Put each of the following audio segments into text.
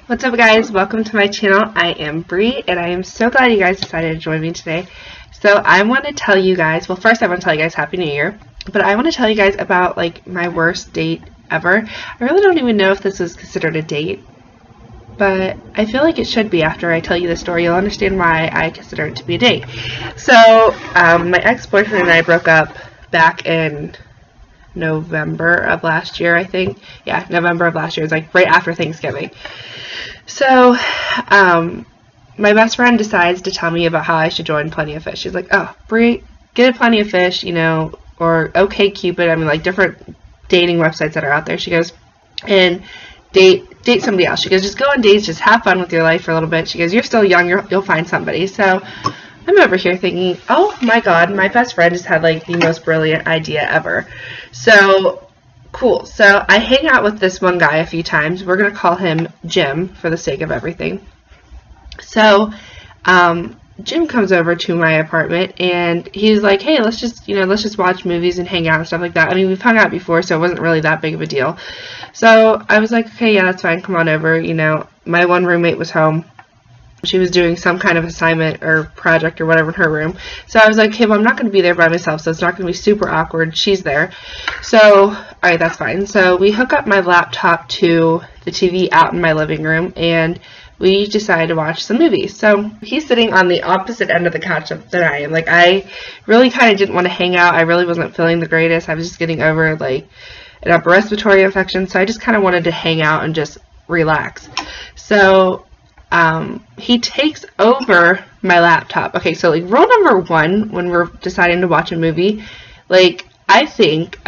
What's up, guys? Welcome to my channel. I am Bree, and I am so glad you guys decided to join me today. So I want to tell you guys, well, first I want to tell you guys Happy New Year, but I want to tell you guys about like my worst date ever. I really don't even know if this is considered a date, but I feel like it should be. After I tell you the story, you'll understand why I consider it to be a date. So my ex-boyfriend and I broke up back in November of last year, I think. Yeah, November of last year. It was like right after Thanksgiving. So, my best friend decides to tell me about how I should join Plenty of Fish. She's like, oh, Brie, get a Plenty of Fish, you know, or OkCupid, I mean, like, different dating websites that are out there. She goes, and date somebody else. She goes, just go on dates, just have fun with your life for a little bit. She goes, you're still young, you'll find somebody. So, I'm over here thinking, oh my god, my best friend just had, like, the most brilliant idea ever. So, cool. So I hang out with this one guy a few times. We're going to call him Jim for the sake of everything. So Jim comes over to my apartment and he's like, hey, let's just watch movies and hang out and stuff like that. I mean, we've hung out before, so it wasn't really that big of a deal. So I was like, okay, yeah, that's fine. Come on over. You know, my one roommate was home. She was doing some kind of assignment or project or whatever in her room. So I was like, hey, well, I'm not going to be there by myself, so it's not going to be super awkward. She's there. So, alright, that's fine. So we hook up my laptop to the TV out in my living room, and we decided to watch some movies. So he's sitting on the opposite end of the couch than I am. Like, I really kind of didn't want to hang out. I really wasn't feeling the greatest. I was just getting over, like, an upper respiratory infection, so I just kind of wanted to hang out and just relax. So he takes over my laptop. Okay, so like rule number one when we're deciding to watch a movie, like I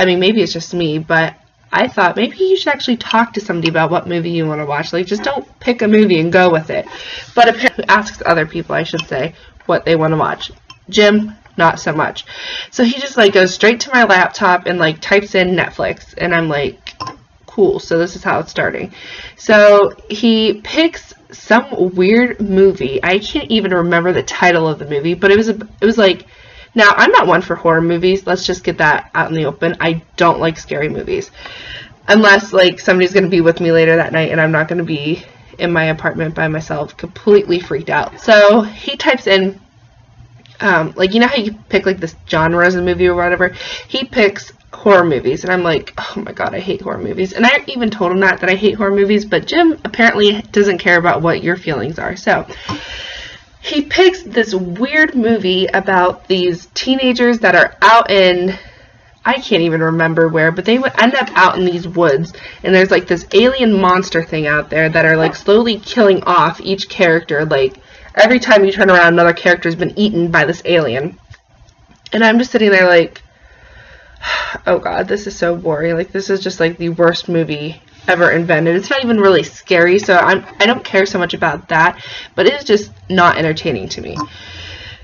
mean maybe it's just me, but I thought maybe you should actually talk to somebody about what movie you want to watch. Like just don't pick a movie and go with it. But apparently asks other people, I should say, what they want to watch. Jim, not so much. So he just like goes straight to my laptop and like types in Netflix, and I'm like, cool, so this is how it's starting. So he picks some weird movie. I can't even remember the title of the movie, but it was like, now I'm not one for horror movies. Let's just get that out in the open. I don't like scary movies. Unless like somebody's going to be with me later that night and I'm not going to be in my apartment by myself completely freaked out. So he types in like, you know how you pick like this genres of movie or whatever? He picks horror movies, and I'm like, oh my god, I hate horror movies. And I even told him that I hate horror movies, but Jim apparently doesn't care about what your feelings are. So he picks this weird movie about these teenagers that are out in, I can't even remember where, but they would end up out in these woods, and there's like this alien monster thing out there that are like slowly killing off each character. Like every time you turn around, another character's been eaten by this alien. And I'm just sitting there like, oh god, this is so boring. Like, this is just like the worst movie ever invented. It's not even really scary, so I don't care so much about that, but it is just not entertaining to me.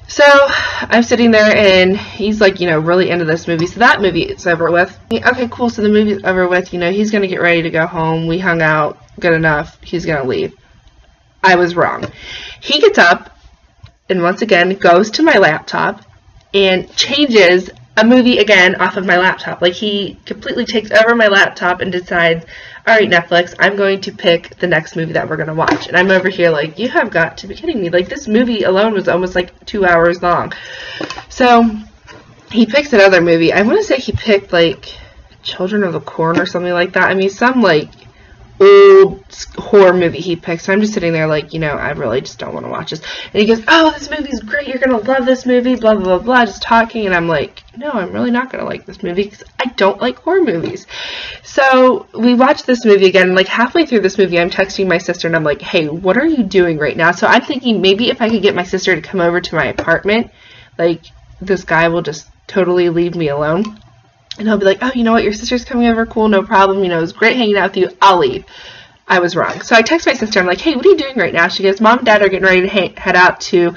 So I'm sitting there and he's like, you know, really into this movie. So that movie is over with. Okay, cool, so the movie's over with. You know, he's gonna get ready to go home. We hung out good enough. He's gonna leave. I was wrong. He gets up and once again goes to my laptop and changes a movie again off of my laptop. Like, he completely takes over my laptop and decides, alright, Netflix, I'm going to pick the next movie that we're going to watch. And I'm over here like, you have got to be kidding me. Like, this movie alone was almost like 2 hours long. So he picks another movie. I want to say he picked like Children of the Corn or something like that. I mean, some like old horror movie he picked. So I'm just sitting there like, you know, I really just don't want to watch this. And he goes, oh, this movie's great, you're gonna love this movie, blah blah blah blah, just talking. And I'm like, no, I'm really not gonna like this movie because I don't like horror movies. So we watched this movie again, and like halfway through this movie I'm texting my sister and I'm like, hey, what are you doing right now? So I'm thinking maybe if I could get my sister to come over to my apartment, like this guy will just totally leave me alone. And he'll be like, oh, you know what, your sister's coming over, cool, no problem, you know, it was great hanging out with you, I'll leave. I was wrong. So I text my sister, I'm like, hey, what are you doing right now? She goes, Mom and Dad are getting ready to head out to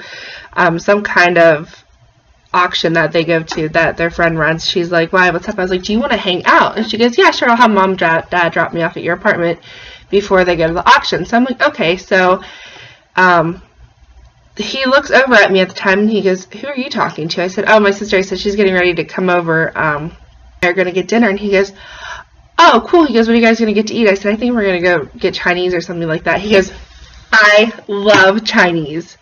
some kind of auction that they go to that their friend runs. She's like, why, what's up? I was like, do you want to hang out? And she goes, yeah, sure, I'll have Mom and Dad drop me off at your apartment before they go to the auction. So I'm like, okay. So he looks over at me at the time and he goes, who are you talking to? I said, oh, my sister. I said, she's getting ready to come over. They're going to get dinner. And he goes, oh, cool. He goes, what are you guys going to get to eat? I said, I think we're going to go get Chinese or something like that. He goes, I love Chinese.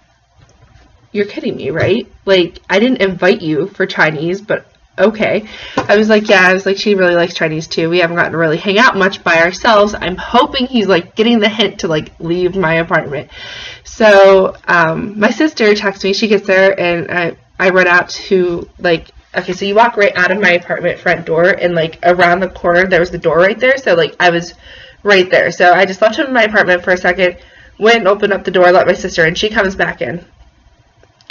You're kidding me, right? Like, I didn't invite you for Chinese, but okay. I was like, yeah, I was like, she really likes Chinese too. We haven't gotten to really hang out much by ourselves. I'm hoping he's like getting the hint to like leave my apartment. So, my sister texts me, she gets there, and I run out to like, okay, so you walk right out of my apartment front door, and like around the corner, there was the door right there. So like, I was right there. So I just left him in my apartment for a second, went and opened up the door, let my sister in. She comes back in.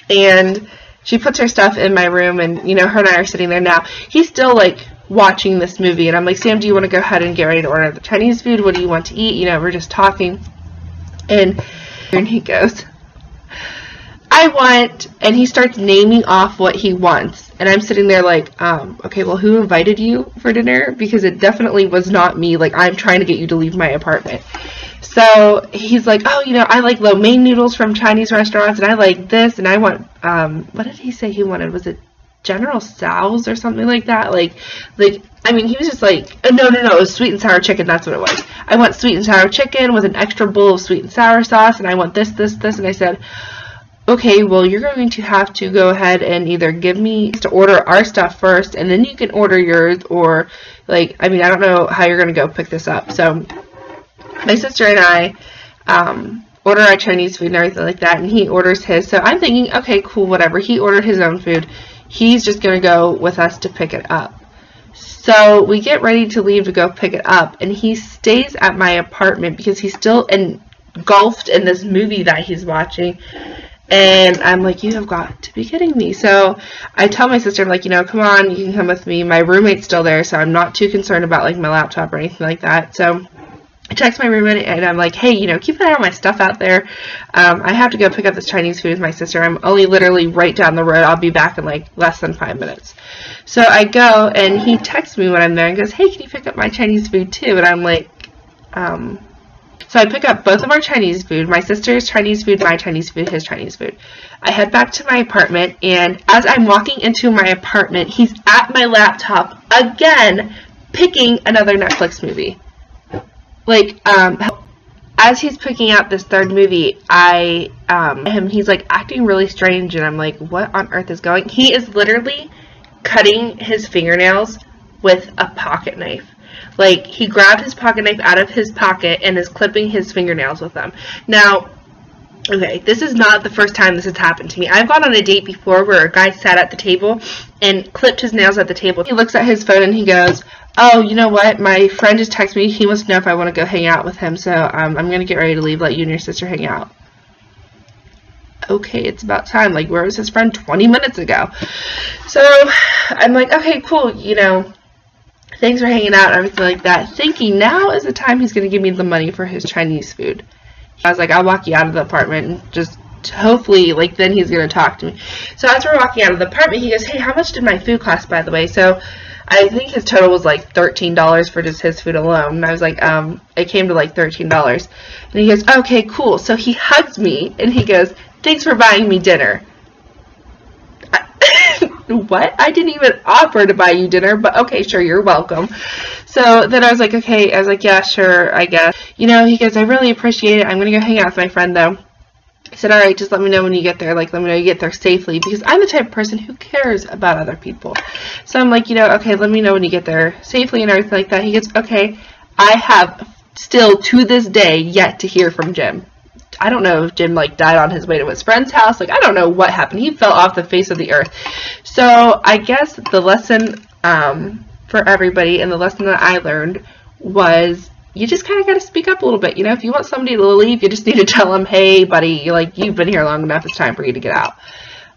And she puts her stuff in my room, and, you know, her and I are sitting there now. He's still, like, watching this movie, and I'm like, Sam, do you want to go ahead and get ready to order the Chinese food? What do you want to eat? You know, we're just talking. And he goes, I want, and he starts naming off what he wants. And I'm sitting there like, okay, well, who invited you for dinner? Because it definitely was not me. Like, I'm trying to get you to leave my apartment. So he's like, oh, you know, I like lo mein noodles from Chinese restaurants, and I like this, and I want, what did he say he wanted? Was it General Tso's or something like that? Like, I mean, he was just like, no, it was sweet and sour chicken, that's what it was. I want sweet and sour chicken with an extra bowl of sweet and sour sauce, and I want this, and I said, okay, well, you're going to have to go ahead and either give me to order our stuff first, and then you can order yours, or, like, I mean, I don't know how you're going to go pick this up. So my sister and I order our Chinese food and everything like that, and he orders his. So I'm thinking, okay, cool, whatever. He ordered his own food. He's just going to go with us to pick it up. So we get ready to leave to go pick it up, and he stays at my apartment because he's still engulfed in this movie that he's watching. And I'm like, you have got to be kidding me. So I tell my sister, I'm like, you know, come on, you can come with me. My roommate's still there, so I'm not too concerned about, like, my laptop or anything like that. So I text my roommate, and I'm like, hey, you know, keep an eye on my stuff out there. I have to go pick up this Chinese food with my sister. I'm only literally right down the road. I'll be back in, like, less than 5 minutes. So I go, and he texts me when I'm there and goes, hey, can you pick up my Chinese food too? And I'm like, So I pick up both of our Chinese food, my sister's Chinese food, my Chinese food, his Chinese food. I head back to my apartment, and as I'm walking into my apartment, he's at my laptop again, picking another Netflix movie. Like, as he's picking out this third movie, he's like acting really strange, and I'm like, what on earth is going? He is literally cutting his fingernails with a pocket knife. Like, he grabbed his pocket knife out of his pocket and is clipping his fingernails with them. Now, okay, this is not the first time this has happened to me. I've gone on a date before where a guy sat at the table and clipped his nails at the table. He looks at his phone and he goes, oh, you know what? My friend just texted me. He wants to know if I want to go hang out with him. So I'm going to get ready to leave, let you and your sister hang out. Okay, it's about time. Like, where was his friend 20 minutes ago? So I'm like, okay, cool, you know, thanks for hanging out and everything like that. Thinking now is the time he's going to give me the money for his Chinese food. I was like, I'll walk you out of the apartment and just hopefully, like, then he's going to talk to me. So as we're walking out of the apartment, he goes, hey, how much did my food cost, by the way? So I think his total was like $13 for just his food alone. And I was like, it came to like $13. And he goes, okay, cool. So he hugs me and he goes, thanks for buying me dinner. What? I didn't even offer to buy you dinner, but okay, sure, you're welcome. So then I was like, okay. I was like, yeah, sure, I guess. You know, he goes, I really appreciate it. I'm going to go hang out with my friend, though. I said, all right, just let me know when you get there. Like, let me know you get there safely, because I'm the type of person who cares about other people. So I'm like, you know, okay, let me know when you get there safely and everything like that. He goes, okay. I have still, to this day, yet to hear from Jim. I don't know if Jim, like, died on his way to his friend's house. Like, I don't know what happened. He fell off the face of the earth. So I guess the lesson for everybody, and the lesson that I learned, was you just kind of got to speak up a little bit. You know, if you want somebody to leave, you just need to tell them, hey, buddy, like, you've been here long enough. It's time for you to get out.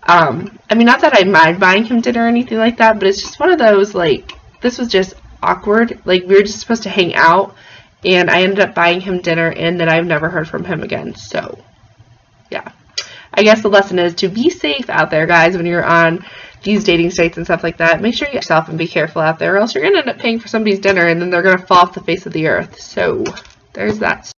I mean, not that I mind buying him dinner or anything like that, but it's just one of those, like, this was just awkward. Like, we were just supposed to hang out, and I ended up buying him dinner, and then I've never heard from him again. So, yeah. I guess the lesson is to be safe out there, guys, when you're on these dating sites and stuff like that. Make sure you get yourself and be careful out there, or else you're going to end up paying for somebody's dinner, and then they're going to fall off the face of the earth. So, there's that.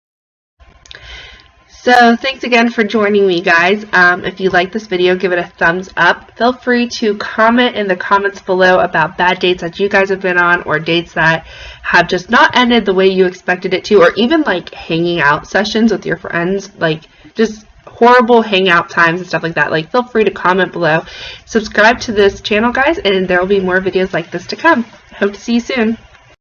So thanks again for joining me, guys. If you like this video, give it a thumbs up. Feel free to comment in the comments below about bad dates that you guys have been on, or dates that have just not ended the way you expected it to, or even like hanging out sessions with your friends, like just horrible hangout times and stuff like that. Like, feel free to comment below. Subscribe to this channel, guys, and there will be more videos like this to come. Hope to see you soon.